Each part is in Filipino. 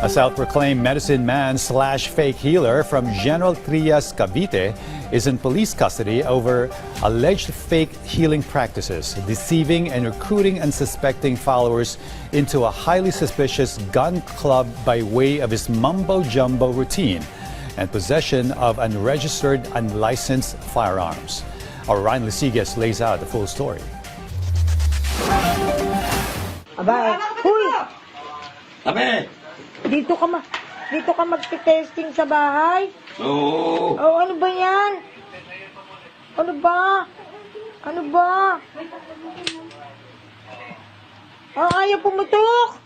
A self-proclaimed medicine man slash fake healer from General Trias, Cavite is in police custody over alleged fake healing practices, deceiving and recruiting unsuspecting followers into a highly suspicious gun club by way of his mumbo-jumbo routine and possession of unregistered, unlicensed firearms. Our Ryan Lisigas lays out the full story. Abay, huy! Abe! Dito ka magte-testing sa bahay? Oo. Oh, ano ba yan? Ano ba? Ano ba? Ayaw pumutok!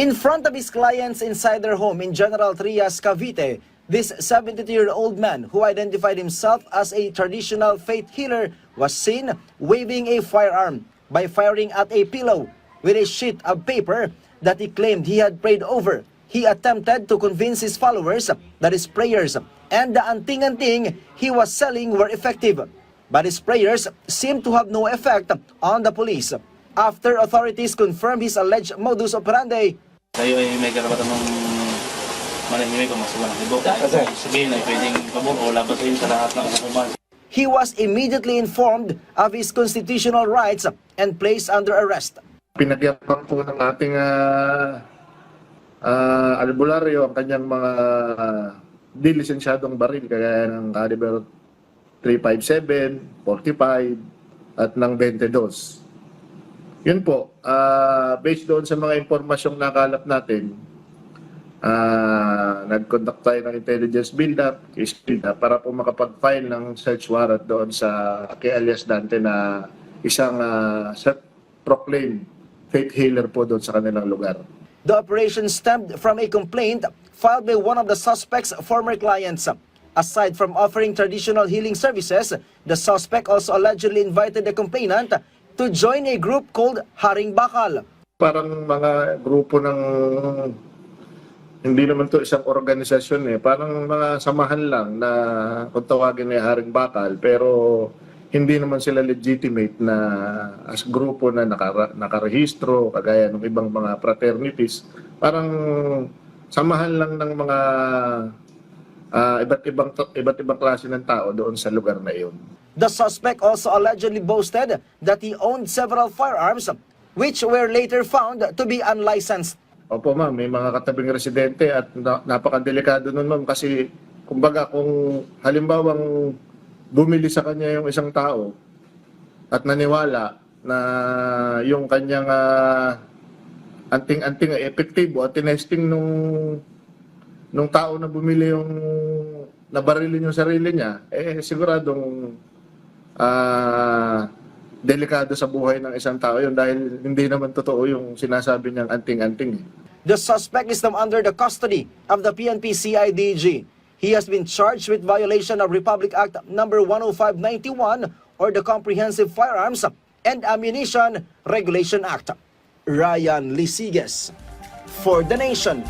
In front of his clients inside their home in General Trias, Cavite, this 72-year-old man who identified himself as a traditional faith healer was seen waving a firearm by firing at a pillow with a sheet of paper that he claimed he had prayed over. He attempted to convince his followers that his prayers and the anting-anting he was selling were effective. But his prayers seemed to have no effect on the police. After authorities confirmed his alleged modus operandi, Kayo ay may karapatan ng manahimik kung mas walang ibo. Sabihin ay pwedeng pabor o labas kayo sa lahat ng kasakuman. he was immediately informed of his constitutional rights and placed under arrest. Pinagyapan po ng ating albularyo ang kanyang mga di lisensyadong baril kagaya ng caliber 357, 45 at ng 22. Yun po, based doon sa mga impormasyong nakalap natin, nag-conduct tayo ng intelligence build-up, case build-up, para po makapag-file ng search warrant doon sa kay alias Dante na isang self-proclaimed faith healer po doon sa kanilang lugar. The operation stemmed from a complaint filed by one of the suspect's former clients. Aside from offering traditional healing services, the suspect also allegedly invited the complainant to join a group called Haring Bakal. Parang mga grupo ng, hindi naman to isang organisasyon parang mga samahan lang na kung tawagin ay Haring Bakal, pero hindi naman sila legitimate na as grupo na nakarehistro, kagaya ng ibang mga fraternities. Parang samahan lang ng mga iba't ibang klase ng tao doon sa lugar na iyon. The suspect also allegedly boasted that he owned several firearms which were later found to be unlicensed. Opo ma'am, may mga katabing residente at napakadelikado nun ma'am kasi kumbaga kung halimbawang bumili sa kanya yung isang tao at naniwala na yung kanyang anting-anting ay epektibo at tinesting nung tao na bumili yung nabarilin yung sarili niya, siguradong delikado sa buhay ng isang tao yun dahil hindi naman totoo yung sinasabi niyang anting-anting. The suspect is now under the custody of the PNP CIDG. He has been charged with violation of Republic Act number 10591 or the Comprehensive Firearms and Ammunition Regulation Act. Ryan Lisigas for The Nation.